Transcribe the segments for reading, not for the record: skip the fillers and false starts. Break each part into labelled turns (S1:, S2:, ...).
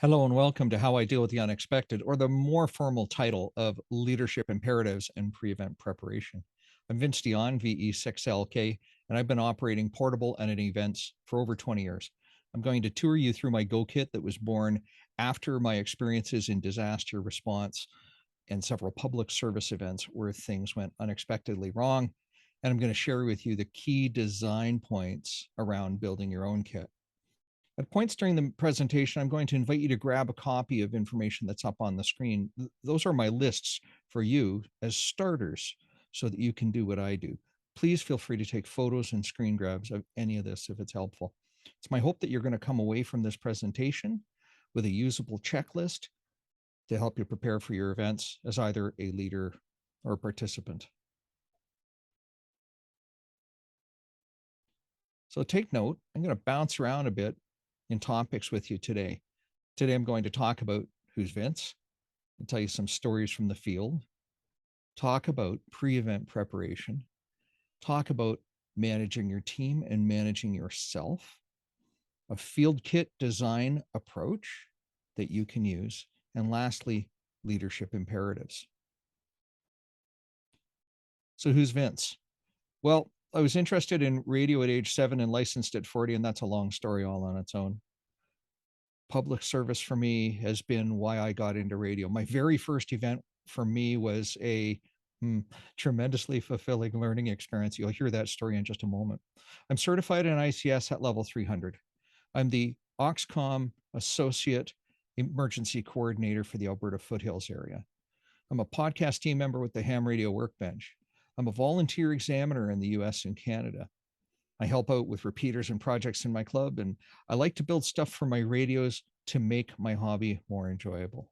S1: Hello and welcome to How I Deal with the Unexpected, or the more formal title of Leadership Imperatives and PreEvent Preparation. I'm Vince Dion, VE6LK, and I've been operating portable and events for over 20 years. I'm going to tour you through my Go Kit that was born after my experiences in disaster response and several public service events where things went unexpectedly wrong. And I'm going to share with you the key design points around building your own kit. At points during the presentation, I'm going to invite you to grab a copy of information that's up on the screen. Those are my lists for you as starters so that you can do what I do. Please feel free to take photos and screen grabs of any of this if it's helpful. It's my hope that you're going to come away from this presentation with a usable checklist to help you prepare for your events as either a leader or a participant. So take note. I'm going to bounce around a bit in topics with you today. Today, I'm going to talk about who's Vince, and tell you some stories from the field, talk about pre-event preparation, talk about managing your team and managing yourself, a field kit design approach that you can use, and lastly, leadership imperatives. So who's Vince? Well, I was interested in radio at age 7 and licensed at 40, and that's a long story all on its own. Public service for me has been why I got into radio. My very first event for me was a tremendously fulfilling learning experience. You'll hear that story in just a moment. I'm certified in ICS at level 300. I'm the Oxcom Associate Emergency Coordinator for the Alberta Foothills area. I'm a podcast team member with the Ham Radio Workbench. I'm a volunteer examiner in the US and Canada. I help out with repeaters and projects in my club, and I like to build stuff for my radios to make my hobby more enjoyable.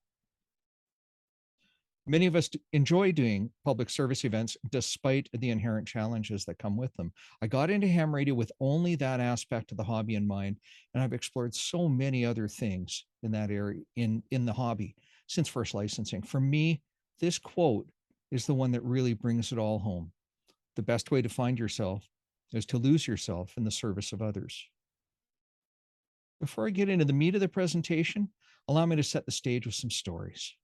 S1: Many of us enjoy doing public service events despite the inherent challenges that come with them. I got into ham radio with only that aspect of the hobby in mind, and I've explored so many other things in that area, in the hobby since first licensing. For me, this quote is the one that really brings it all home. The best way to find yourself is to lose yourself in the service of others. Before I get into the meat of the presentation, allow me to set the stage with some stories.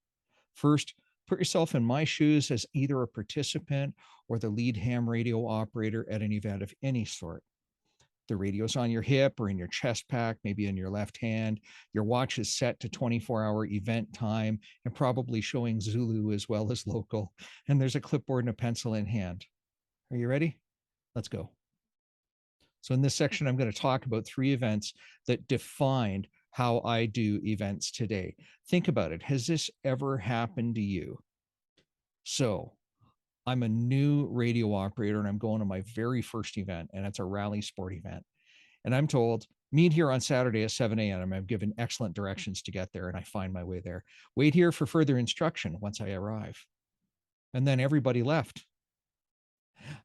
S1: First, put yourself in my shoes as either a participant or the lead ham radio operator at an event of any sort. The radio's on your hip or in your chest pack, maybe in your left hand. Your watch is set to 24-hour event time and probably showing Zulu as well as local. And there's a clipboard and a pencil in hand. Are you ready? Let's go. So in this section, I'm going to talk about 3 events that defined how I do events today. Think about it. Has this ever happened to you? So I'm a new radio operator and I'm going to my very first event, and it's a rally sport event. And I'm told, meet here on Saturday at 7 a.m. I'm given excellent directions to get there, and I find my way there. Wait here for further instruction once I arrive. And then everybody left.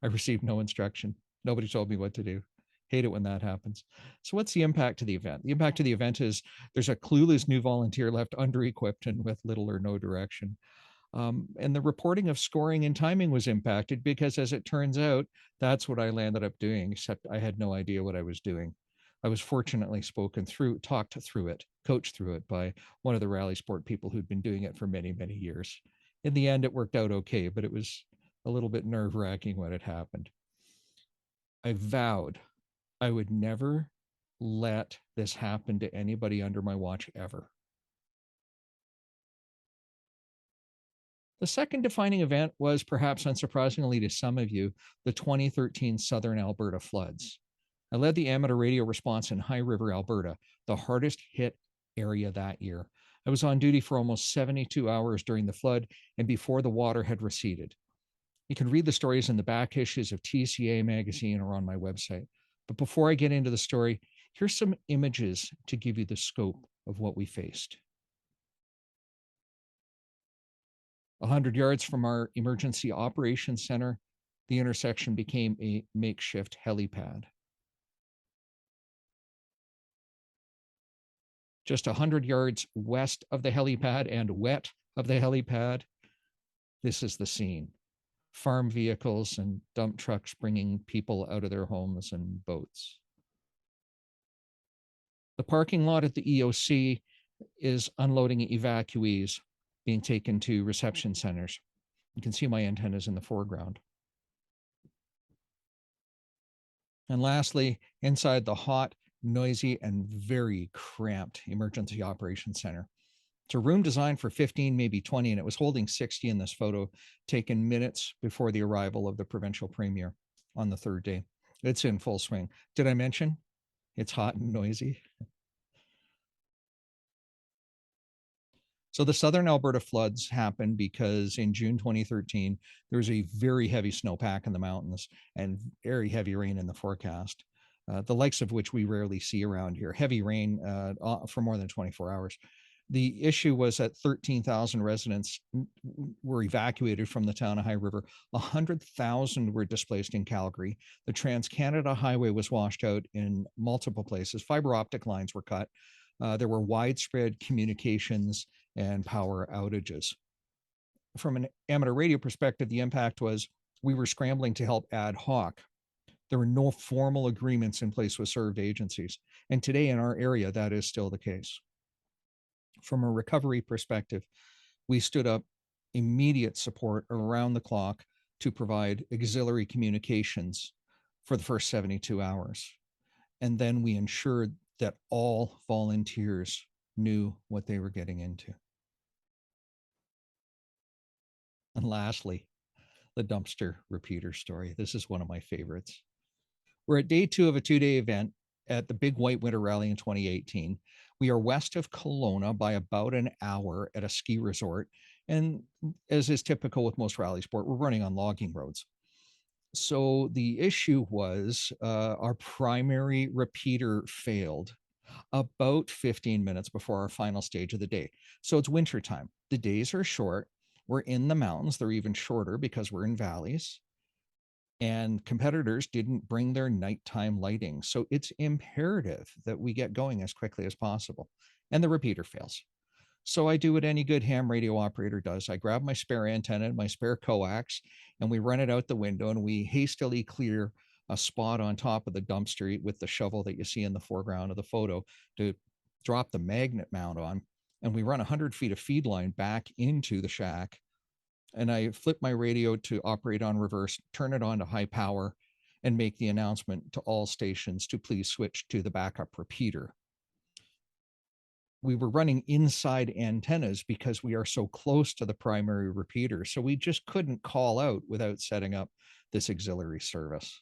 S1: I received no instruction. Nobody told me what to do. Hate it when that happens. So what's the impact of the event? The impact of the event is there's a clueless new volunteer left under-equipped and with little or no direction. And the reporting of scoring and timing was impacted because, as it turns out, that's what I ended up doing, except I had no idea what I was doing. I was fortunately talked through it, coached through it by one of the rally sport people who'd been doing it for many, many years. In the end, it worked out okay, but it was a little bit nerve-wracking when it happened. I vowed I would never let this happen to anybody under my watch ever. The second defining event was, perhaps unsurprisingly to some of you, the 2013 Southern Alberta floods. I led the amateur radio response in High River, Alberta, the hardest hit area that year. I was on duty for almost 72 hours during the flood and before the water had receded. You can read the stories in the back issues of TCA magazine or on my website. But before I get into the story, here's some images to give you the scope of what we faced. 100 yards from our emergency operations center, the intersection became a makeshift helipad. Just 100 yards west of the helipad and wet of the helipad, this is the scene. Farm vehicles and dump trucks bringing people out of their homes and boats. The parking lot at the EOC is unloading evacuees being taken to reception centers. You can see my antennas in the foreground. And lastly, inside the hot, noisy, and very cramped Emergency Operations Center. It's a room designed for 15, maybe 20, and it was holding 60 in this photo, taken minutes before the arrival of the provincial premier on the third day. It's in full swing. Did I mention it's hot and noisy? So the southern Alberta floods happened because in June 2013, there was a very heavy snowpack in the mountains and very heavy rain in the forecast, the likes of which we rarely see around here. Heavy rain for more than 24 hours. The issue was that 13,000 residents were evacuated from the town of High River. 100,000 were displaced in Calgary. The Trans-Canada Highway was washed out in multiple places. Fiber optic lines were cut. There were widespread communications and power outages. From an amateur radio perspective, the impact was we were scrambling to help ad hoc. There were no formal agreements in place with served agencies. And today in our area, that is still the case. From a recovery perspective, we stood up immediate support around the clock to provide auxiliary communications for the first 72 hours. And then we ensured that all volunteers knew what they were getting into. And lastly, the dumpster repeater story. This is one of my favorites. We're at day 2 of a 2-day event at the Big White Winter Rally in 2018. We are west of Kelowna by about an hour at a ski resort. And as is typical with most rally sport, we're running on logging roads. So the issue was our primary repeater failed about 15 minutes before our final stage of the day. So it's wintertime. The days are short. We're in the mountains. They're even shorter because we're in valleys. And competitors didn't bring their nighttime lighting. So it's imperative that we get going as quickly as possible. And the repeater fails. So I do what any good ham radio operator does. I grab my spare antenna, my spare coax, and we run it out the window and we hastily clear a spot on top of the dumpster with the shovel that you see in the foreground of the photo to drop the magnet mount on. And we run 100 feet of feed line back into the shack. And I flip my radio to operate on reverse, turn it on to high power, and make the announcement to all stations to please switch to the backup repeater. We were running inside antennas because we are so close to the primary repeater. So we just couldn't call out without setting up this auxiliary service.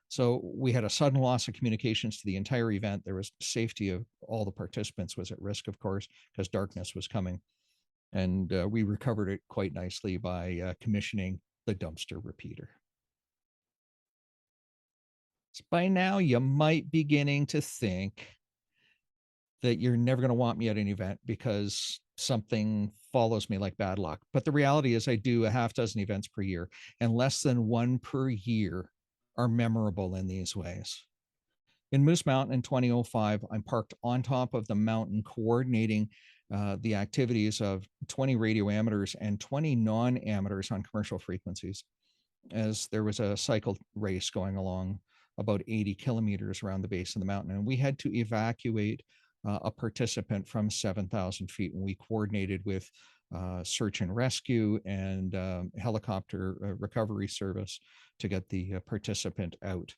S1: So we had a sudden loss of communications to the entire event. There was safety of all the participants was at risk, of course, because darkness was coming. And we recovered it quite nicely by commissioning the dumpster repeater. So by now, you might be beginning to think that you're never going to want me at an event because something follows me like bad luck. But the reality is I do a half dozen events per year, and less than one per year are memorable in these ways. In Moose Mountain in 2005, I'm parked on top of the mountain coordinating the activities of 20 radio amateurs and 20 non-amateurs on commercial frequencies, as there was a cycle race going along about 80 kilometers around the base of the mountain. And we had to evacuate a participant from 7,000 feet. And we coordinated with search and rescue and helicopter recovery service to get the participant out.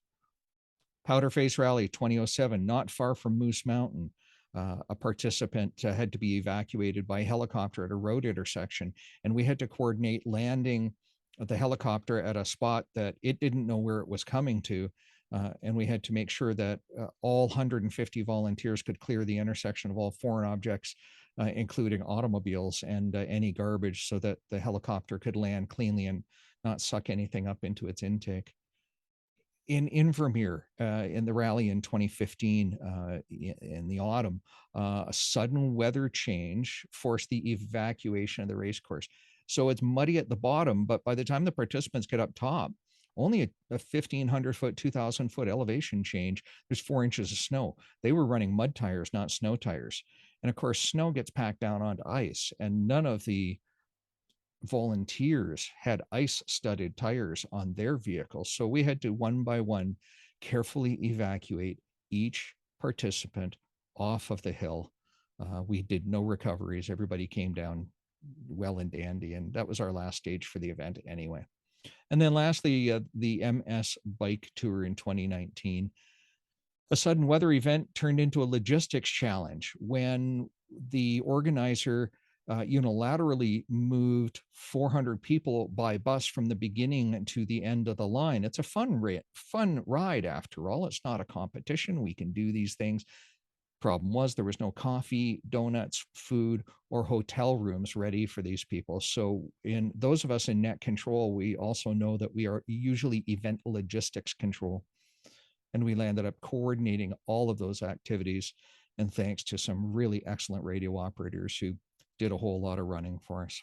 S1: Powder Face Rally 2007, not far from Moose Mountain. A participant had to be evacuated by helicopter at a road intersection, and we had to coordinate landing the helicopter at a spot that it didn't know where it was coming to. And we had to make sure that all 150 volunteers could clear the intersection of all foreign objects, including automobiles and any garbage, so that the helicopter could land cleanly and not suck anything up into its intake. In Invermere, in the rally in 2015, in the autumn, a sudden weather change forced the evacuation of the race course. So it's muddy at the bottom, but by the time the participants get up top, only a 1,500 foot, 2,000 foot elevation change, there's 4 inches of snow. They were running mud tires, not snow tires. And of course, snow gets packed down onto ice, and none of the volunteers had ice studded tires on their vehicles. So we had to one by one carefully evacuate each participant off of the hill We did no recoveries. Everybody came down well and dandy, and that was our last stage for the event anyway. And then lastly, the MS Bike Tour in 2019. A sudden weather event turned into a logistics challenge when the organizer unilaterally moved 400 people by bus from the beginning to the end of the line. It's a fun ride after all. It's not a competition. We can do these things. Problem was there was no coffee, donuts, food, or hotel rooms ready for these people. So in those of us in net control, we also know that we are usually event logistics control. And we landed up coordinating all of those activities. And thanks to some really excellent radio operators who did a whole lot of running for us.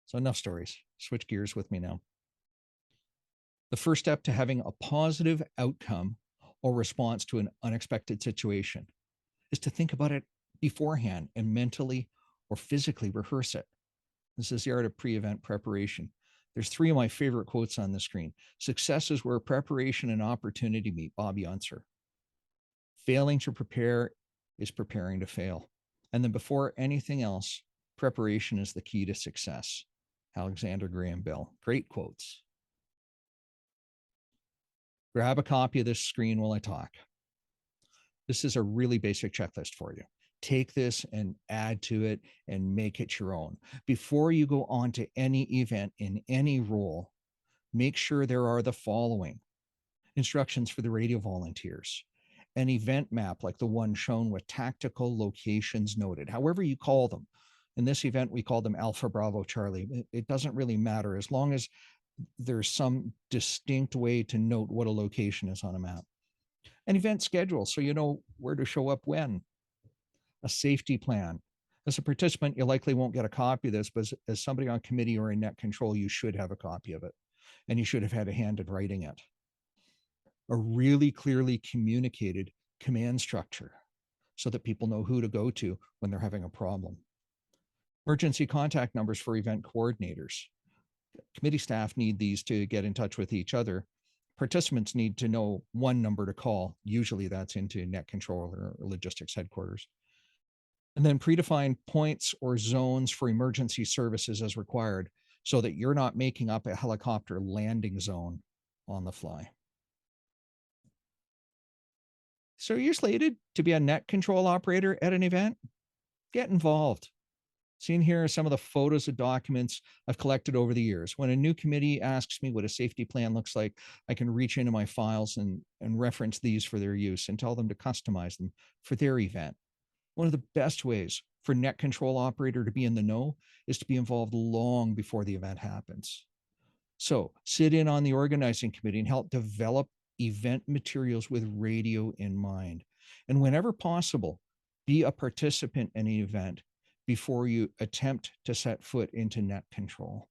S1: So enough stories. Switch gears with me now. The first step to having a positive outcome or response to an unexpected situation is to think about it beforehand and mentally or physically rehearse it. This is the art of pre-event preparation. There's 3 of my favorite quotes on the screen. Success is where preparation and opportunity meet, Bobby Unser. Failing to prepare is preparing to fail. And then before anything else, preparation is the key to success. Alexander Graham Bell. Great quotes. Grab a copy of this screen while I talk. This is a really basic checklist for you. Take this and add to it and make it your own. Before you go on to any event in any role, make sure there are the following: instructions for the radio volunteers, an event map like the one shown with tactical locations noted, however you call them. In this event, we call them Alpha Bravo Charlie. It doesn't really matter as long as there's some distinct way to note what a location is on a map. An event schedule, so you know where to show up when. A safety plan. As a participant, you likely won't get a copy of this, but as somebody on committee or in net control, you should have a copy of it, and you should have had a hand in writing it. A really clearly communicated command structure so that people know who to go to when they're having a problem. Emergency contact numbers for event coordinators. Committee staff need these to get in touch with each other. Participants need to know one number to call. Usually that's into net control or logistics headquarters. And then predefine points or zones for emergency services as required so that you're not making up a helicopter landing zone on the fly. So you're slated to be a net control operator at an event? Get involved. Seen here are some of the photos of documents I've collected over the years. When a new committee asks me what a safety plan looks like, I can reach into my files and reference these for their use and tell them to customize them for their event. One of the best ways for net control operator to be in the know is to be involved long before the event happens. So sit in on the organizing committee and help develop event materials with radio in mind. And whenever possible, be a participant in an event before you attempt to set foot into net control.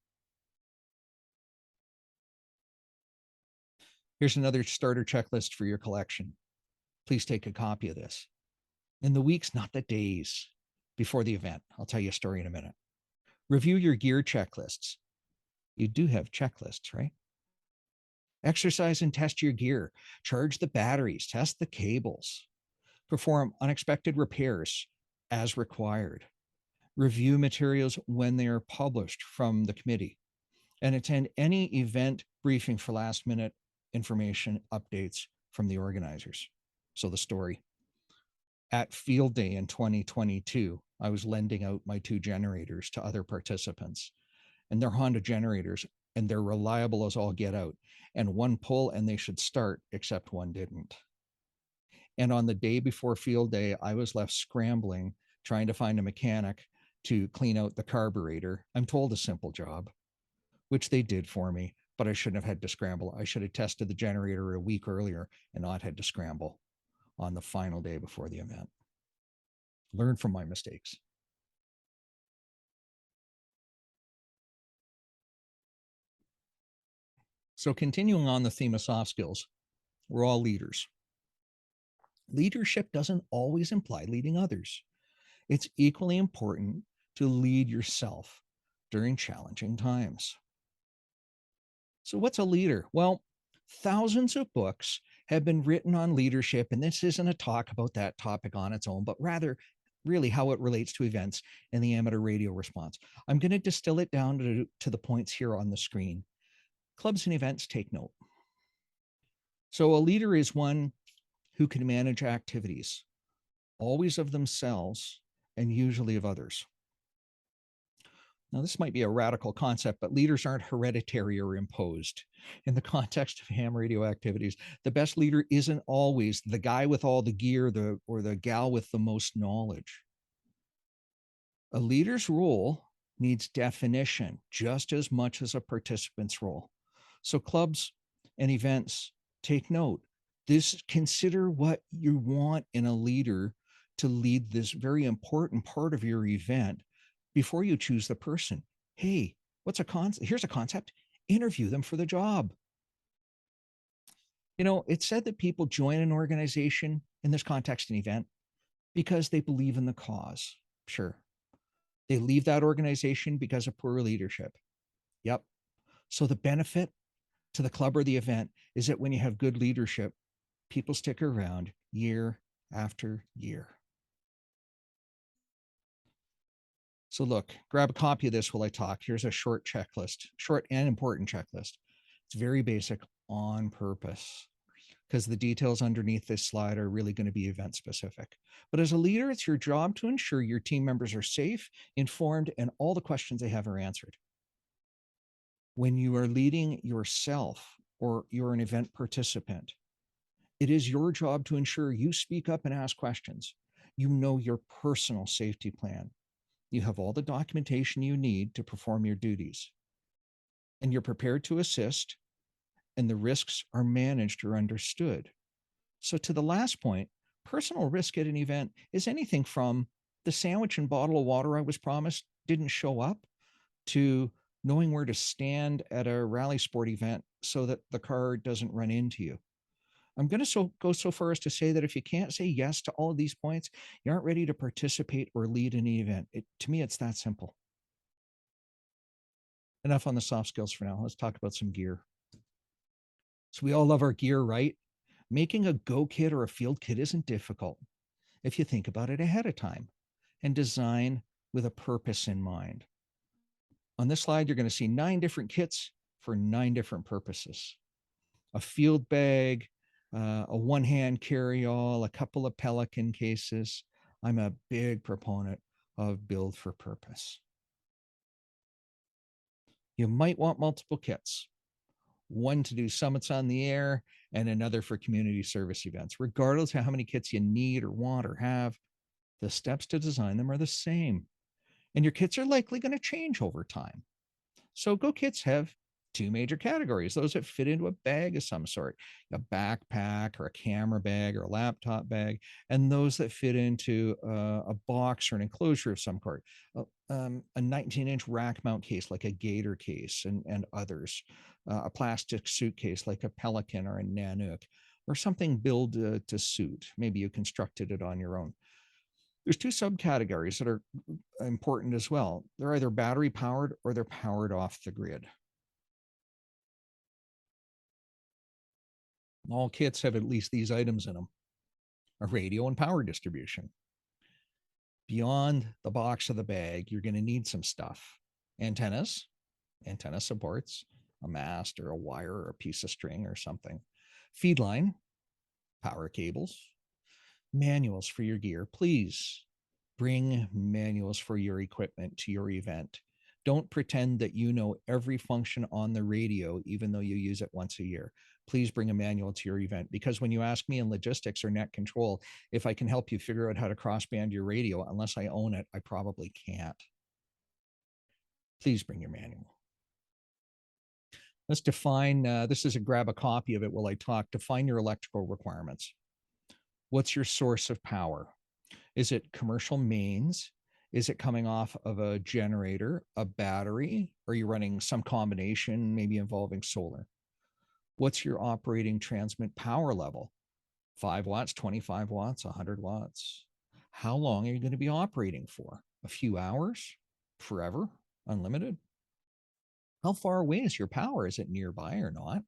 S1: Here's another starter checklist for your collection. Please take a copy of this. In the weeks, not the days, before the event, I'll tell you a story in a minute. Review your gear checklists. You do have checklists, right? Exercise and test your gear. Charge the batteries, test the cables. Perform unexpected repairs as required. Review materials when they are published from the committee, and attend any event briefing for last minute information updates from the organizers. So the story. At Field Day in 2022, I was lending out my 2 generators to other participants, and they're Honda generators, and they're reliable as all get out. And one pull and they should start, except one didn't. And on the day before Field Day, I was left scrambling, trying to find a mechanic to clean out the carburetor. I'm told a simple job, which they did for me, but I shouldn't have had to scramble. I should have tested the generator a week earlier and not had to scramble on the final day before the event. Learn from my mistakes. So continuing on the theme of soft skills, we're all leaders. Leadership doesn't always imply leading others. It's equally important to lead yourself during challenging times. So what's a leader? Well, thousands of books have been written on leadership. And this isn't a talk about that topic on its own, but rather really how it relates to events and the amateur radio response. I'm going to distill it down to the points here on the screen. Clubs and events, take note. So a leader is one who can manage activities, always of themselves and usually of others. Now, this might be a radical concept, but leaders aren't hereditary or imposed. In the context of ham radio activities, the best leader isn't always the guy with all the gear or the gal with the most knowledge. A leader's role needs definition just as much as a participant's role. So clubs and events, take note. Consider what you want in a leader to lead this very important part of your event before you choose the person. Hey, here's a concept. Interview them for the job. You know, it's said that people join an organization, in this context, an event, because they believe in the cause. Sure. They leave that organization because of poor leadership. Yep. So the benefit to the club or the event is that when you have good leadership, people stick around year after year. So look, grab a copy of this while I talk. Here's a short checklist, short and important checklist. It's very basic on purpose because the details underneath this slide are really going to be event specific. But as a leader, it's your job to ensure your team members are safe, informed, and all the questions they have are answered. When you are leading yourself or you're an event participant, it is your job to ensure you speak up and ask questions. You know your personal safety plan. You have all the documentation you need to perform your duties. And you're prepared to assist, and the risks are managed or understood. So to the last point, personal risk at an event is anything from the sandwich and bottle of water I was promised didn't show up, to knowing where to stand at a rally sport event so that the car doesn't run into you. I'm going to go so far as to say that if you can't say yes to all of these points, you aren't ready to participate or lead an event. To me, it's that simple. Enough on the soft skills for now. Let's talk about some gear. So we all love our gear, right? Making a go kit or a field kit isn't difficult if you think about it ahead of time and design with a purpose in mind. On this slide, you're going to see 9 different kits for 9 different purposes. A field bag, a one-hand carry-all, a couple of Pelican cases. I'm a big proponent of build for purpose. You might want multiple kits, one to do summits on the air and another for community service events. Regardless of how many kits you need or want or have, the steps to design them are the same. And your kits are likely going to change over time. So Go Kits have 2 major categories: those that fit into a bag of some sort, a backpack or a camera bag or a laptop bag, and those that fit into a box or an enclosure of some sort, a 19-inch rack mount case like a Gator case and others, a plastic suitcase like a Pelican or a Nanook, or something built to suit. Maybe you constructed it on your own. There's 2 subcategories that are important as well. They're either battery powered or they're powered off the grid. All kits have at least these items in them: a radio and power distribution. Beyond the box of the bag, you're going to need some stuff: antennas, antenna supports, a mast or a wire or a piece of string or something, feed line, power cables, manuals for your gear. Please bring manuals for your equipment to your event. Don't pretend that you know every function on the radio, even though you use it once a year. Please bring a manual to your event, because when you ask me in logistics or net control if I can help you figure out how to crossband your radio, unless I own it, I probably can't. Please bring your manual. Let's define, this is grab a copy of it while I talk. Define your electrical requirements. What's your source of power? Is it commercial mains? Is it coming off of a generator, a battery? Or are you running some combination, maybe involving solar? What's your operating transmit power level? 5 watts, 25 watts, 100 watts? How long are you going to be operating for? A few hours? Forever? Unlimited? How far away is your power? Is it nearby or not?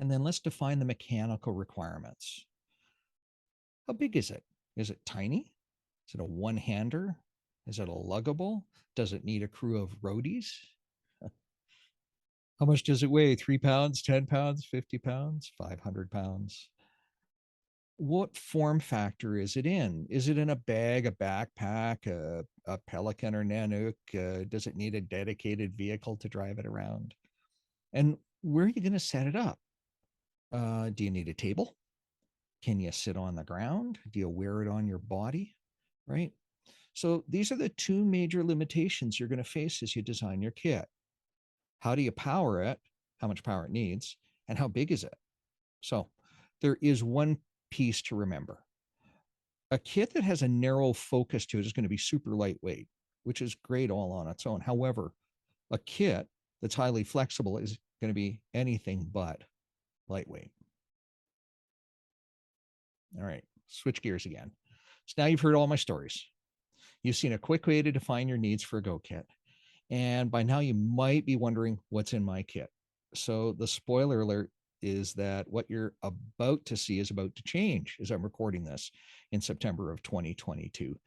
S1: And then let's define the mechanical requirements. How big is it? Is it tiny? Is it a one-hander? Is it a luggable? Does it need a crew of roadies? How much does it weigh? 3 pounds, 10 pounds, 50 pounds, 500 pounds? What form factor is it in? Is it in a bag, a backpack, a Pelican or Nanook? Does it need a dedicated vehicle to drive it around? And where are you going to set it up? Do you need a table? Can you sit on the ground? Do you wear it on your body? Right? So these are the two major limitations you're going to face as you design your kit. How do you power it? How much power it needs? And how big is it? So there is one piece to remember. A kit that has a narrow focus to it is going to be super lightweight, which is great all on its own. However, a kit that's highly flexible is going to be anything but lightweight. All right, switch gears again. So now you've heard all my stories. You've seen a quick way to define your needs for a Go kit. And by now you might be wondering what's in my kit. So the spoiler alert is that what you're about to see is about to change as I'm recording this in September of 2022,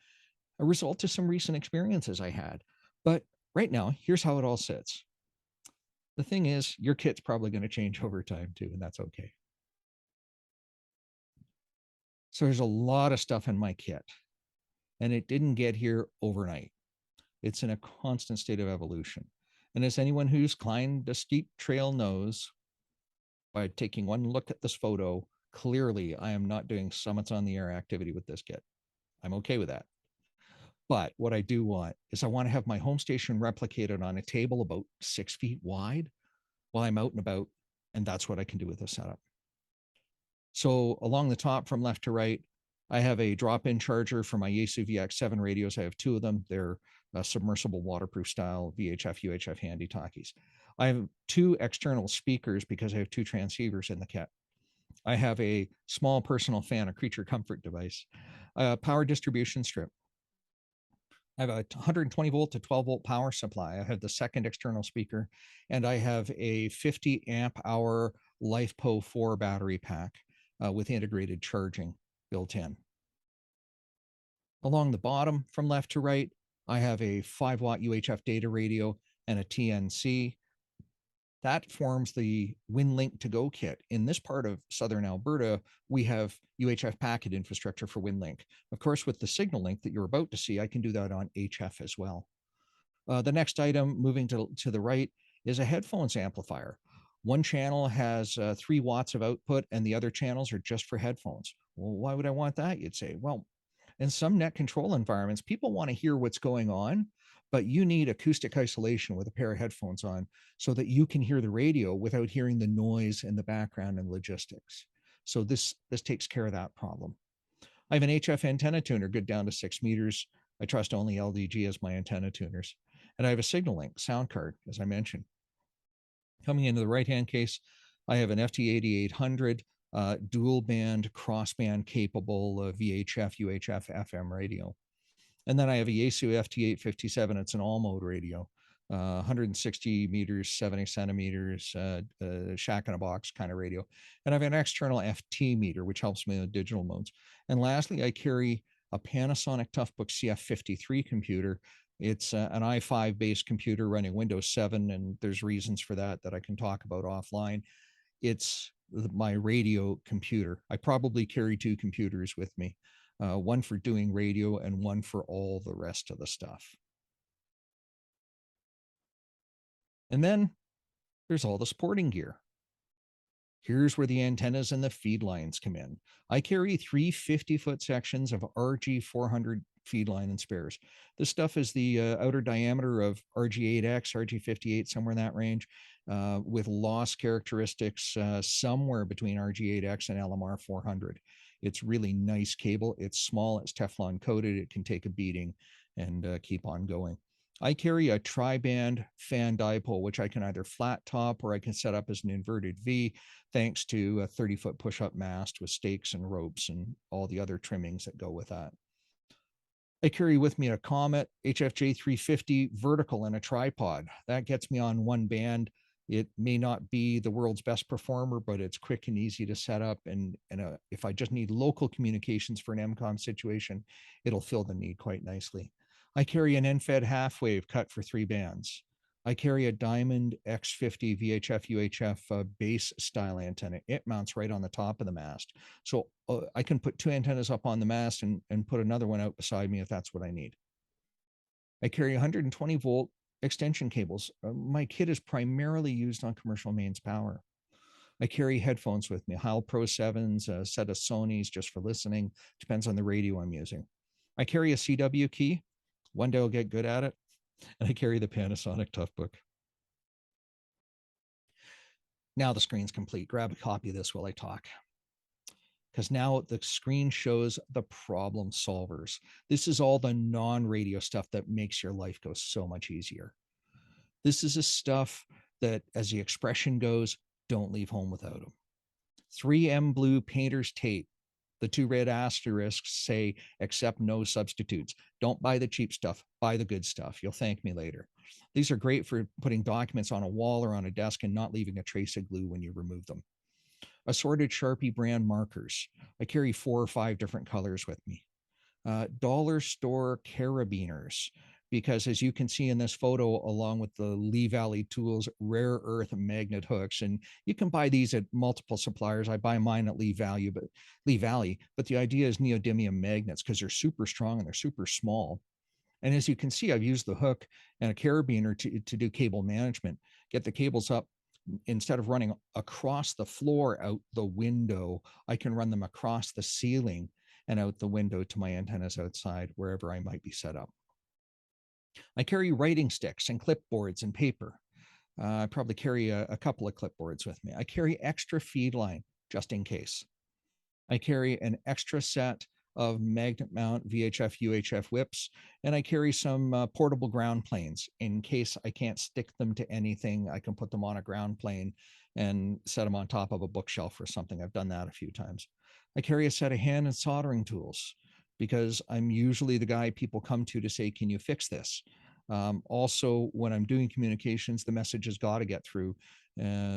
S1: a result of some recent experiences I had. But right now, here's how it all sits. The thing is, your kit's probably going to change over time too, and that's okay. So there's a lot of stuff in my kit, and it didn't get here overnight. It's in a constant state of evolution. And as anyone who's climbed a steep trail knows, by taking one look at this photo, clearly I am not doing summits on the air activity with this kit. I'm okay with that. But what I do want is I want to have my home station replicated on a table about 6 feet wide while I'm out and about. And that's what I can do with this setup. So along the top from left to right, I have a drop-in charger for my Yaesu VX7 radios. I have two of them. They're submersible waterproof style VHF, UHF handy talkies. I have two external speakers because I have two transceivers in the kit. I have a small personal fan, a creature comfort device, a power distribution strip. I have a 120 volt to 12 volt power supply. I have the second external speaker, and I have a 50 amp hour LifePo 4 battery pack with integrated charging built in. Along the bottom from left to right, I have a 5 watt UHF data radio and a TNC. That forms the WinLink to Go kit. In this part of Southern Alberta, we have UHF packet infrastructure for WinLink. Of course, with the signal link that you're about to see, I can do that on HF as well. The next item, moving to the right, is a headphones amplifier. One channel has 3 watts of output, and the other channels are just for headphones. Well, why would I want that? You'd say, well, in some net control environments, people want to hear what's going on, but you need acoustic isolation with a pair of headphones on so that you can hear the radio without hearing the noise in the background and logistics. So this takes care of that problem. I have an HF antenna tuner, good down to 6 meters. I trust only LDG as my antenna tuners. And I have a signal link sound card, as I mentioned. Coming into the right-hand case, I have an FT8800 dual band, crossband capable VHF, UHF, FM radio. And then I have a Yaesu FT857. It's an all-mode radio, 160 meters, 70 centimeters, shack in a box kind of radio. And I have an external FT meter, which helps me with digital modes. And lastly, I carry a Panasonic Toughbook CF53 computer. It's an i5 based computer running Windows 7, and there's reasons for that I can talk about offline. It's my radio computer. I probably carry two computers with me, one for doing radio and one for all the rest of the stuff. And then there's all the sporting gear. Here's where the antennas and the feed lines come in. I carry 3 50-foot sections of RG400 feed line and spares. This stuff is the outer diameter of RG8X, RG58, somewhere in that range, with loss characteristics somewhere between RG8X and LMR 400. It's really nice cable. It's small, it's Teflon coated, it can take a beating and keep on going. I carry a tri-band fan dipole, which I can either flat top or I can set up as an inverted V, thanks to a 30-foot push-up mast with stakes and ropes and all the other trimmings that go with that. I carry with me a Comet HFJ350 vertical and a tripod. That gets me on one band It may not be the world's best performer, but it's quick and easy to set up. And if I just need local communications for an MCOM situation, it'll fill the need quite nicely. I carry an NFED half wave cut for 3 bands. I carry a Diamond X50 VHF UHF base style antenna. It mounts right on the top of the mast. So I can put 2 antennas up on the mast and put another one out beside me if that's what I need. I carry 120 volt extension cables. My kit is primarily used on commercial mains power. I carry headphones with me, Heil Pro 7s, a set of Sonys just for listening. Depends on the radio I'm using. I carry a CW key. One day I'll get good at it. And I carry the Panasonic Toughbook. Now the screen's complete. Grab a copy of this while I talk, because now the screen shows the problem solvers. This is all the non-radio stuff that makes your life go so much easier. This is the stuff that, as the expression goes, don't leave home without them. 3M blue painter's tape. The 2 red asterisks say, accept no substitutes. Don't buy the cheap stuff, buy the good stuff. You'll thank me later. These are great for putting documents on a wall or on a desk and not leaving a trace of glue when you remove them. Assorted Sharpie brand markers. I carry 4 or 5 different colors with me. Dollar store carabiners, because as you can see in this photo, along with the Lee Valley Tools rare earth magnet hooks, and you can buy these at multiple suppliers. I buy mine at Lee Valley, but the idea is neodymium magnets because they're super strong and they're super small. And as you can see, I've used the hook and a carabiner to do cable management, get the cables up. Instead of running across the floor out the window, I can run them across the ceiling and out the window to my antennas outside, wherever I might be set up. I carry writing sticks and clipboards and paper. I probably carry a couple of clipboards with me. I carry extra feed line just in case. I carry an extra set of magnet mount VHF UHF whips, and I carry some portable ground planes in case I can't stick them to anything. I can put them on a ground plane and set them on top of a bookshelf or something. I've done that a few times. I carry a set of hand and soldering tools because I'm usually the guy people come to say, can you fix this? Also, when I'm doing communications, the message has got to get through.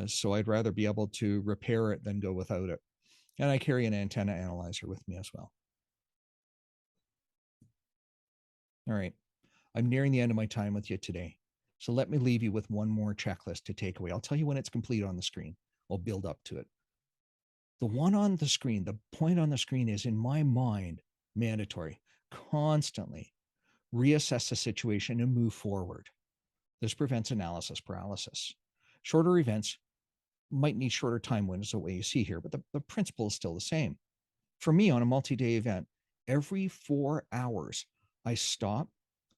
S1: So I'd rather be able to repair it than go without it. And I carry an antenna analyzer with me as well. All right. I'm nearing the end of my time with you today. So let me leave you with one more checklist to take away. I'll tell you when it's complete on the screen. I'll build up to it. The one on the screen, the point on the screen is, in my mind, mandatory. Constantly reassess the situation and move forward. This prevents analysis paralysis. Shorter events might need shorter time windows, the way you see here, but the principle is still the same. For me, on a multi-day event, every 4 hours, I stop,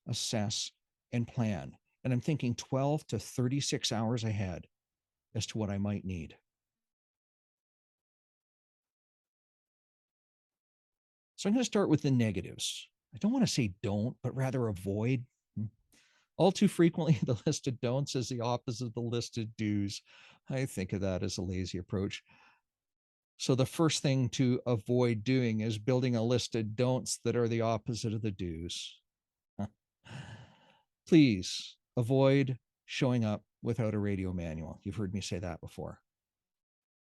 S1: assess, and plan. And I'm thinking 12 to 36 hours ahead as to what I might need. So I'm going to start with the negatives. I don't want to say don't, but rather avoid. All too frequently, the list of don'ts is the opposite of the list of do's. I think of that as a lazy approach. So the first thing to avoid doing is building a list of don'ts that are the opposite of the do's. Please avoid showing up without a radio manual. You've heard me say that before.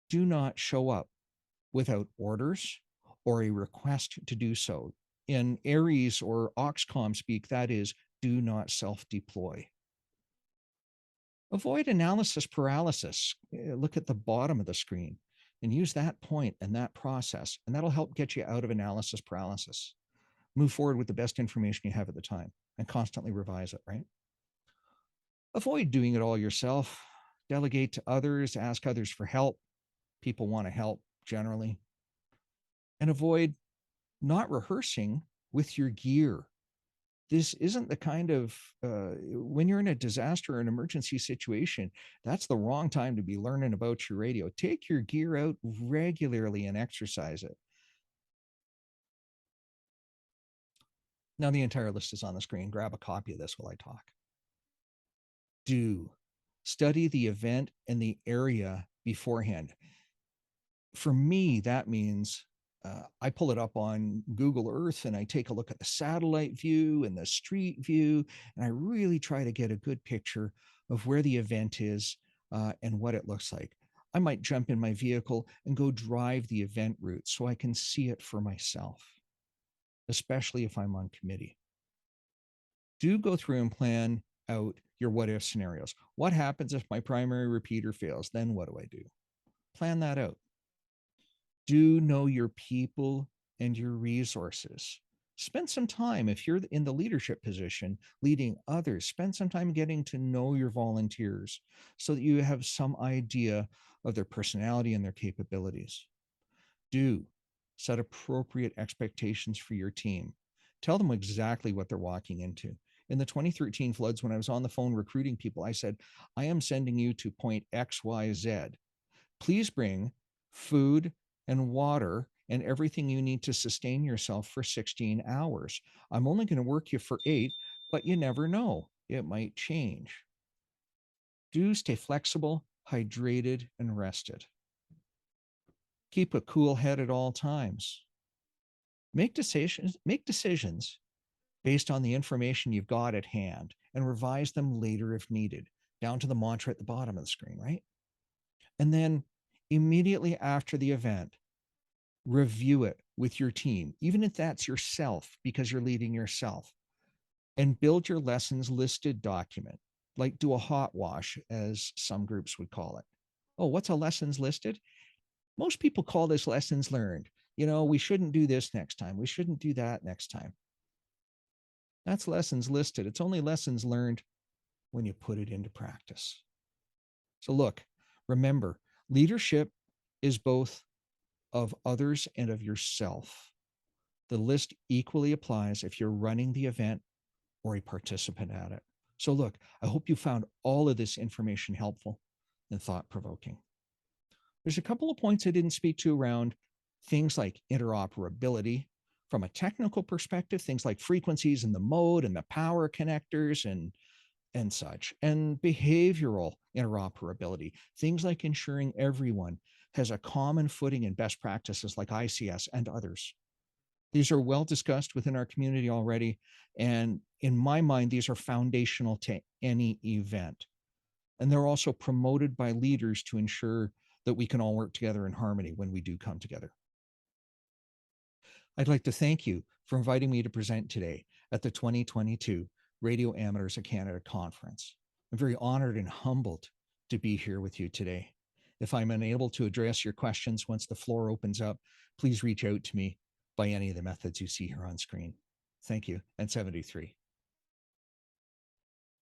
S1: Do not show up without orders or a request to do so. In Aries or Oxcom speak, that is, do not self-deploy. Avoid analysis paralysis. Look at the bottom of the screen and use that point and that process, and that'll help get you out of analysis paralysis. Move forward with the best information you have at the time and constantly revise it, right? Avoid doing it all yourself. Delegate to others, ask others for help. People want to help generally. And avoid not rehearsing with your gear. This isn't the kind of, when you're in a disaster or an emergency situation, that's the wrong time to be learning about your radio. Take your gear out regularly and exercise it. Now the entire list is on the screen. Grab a copy of this while I talk. Do study the event and the area beforehand. For me, that means I pull it up on Google Earth and I take a look at the satellite view and the street view, and I really try to get a good picture of where the event is and what it looks like. I might jump in my vehicle and go drive the event route so I can see it for myself, especially if I'm on committee. Do go through and plan out your what if scenarios. What happens if my primary repeater fails? Then what do I do? Plan that out. Do know your people and your resources. Spend some time, if you're in the leadership position, leading others, spend some time getting to know your volunteers so that you have some idea of their personality and their capabilities. Do set appropriate expectations for your team. Tell them exactly what they're walking into. In the 2013 floods, when I was on the phone recruiting people, I said, I am sending you to point XYZ. Please bring food and water and everything you need to sustain yourself for 16 hours. I'm only going to work you for 8, but you never know. It might change. Do stay flexible, hydrated, and rested. Keep a cool head at all times. Make decisions based on the information you've got at hand and revise them later if needed, down to the mantra at the bottom of the screen, right? And then immediately after the event, review it with your team, even if that's yourself, because you're leading yourself, and build your lessons listed document, like do a hot wash, as some groups would call it. Oh, what's a lessons listed? Most people call this lessons learned. You know, we shouldn't do this next time. We shouldn't do that next time. That's lessons listed. It's only lessons learned when you put it into practice. So look, remember, leadership is both of others and of yourself. The list equally applies if you're running the event or a participant at it. So look, I hope you found all of this information helpful and thought-provoking. There's a couple of points I didn't speak to around things like interoperability. From a technical perspective, things like frequencies and the mode and the power connectors and such, and behavioral interoperability, things like ensuring everyone has a common footing in best practices like ICS and others. These are well discussed within our community already, and in my mind, these are foundational to any event. And they're also promoted by leaders to ensure that we can all work together in harmony when we do come together. I'd like to thank you for inviting me to present today at the 2022 Radio Amateurs of Canada Conference. I'm very honored and humbled to be here with you today. If I'm unable to address your questions once the floor opens up, please reach out to me by any of the methods you see here on screen. Thank you, and 73.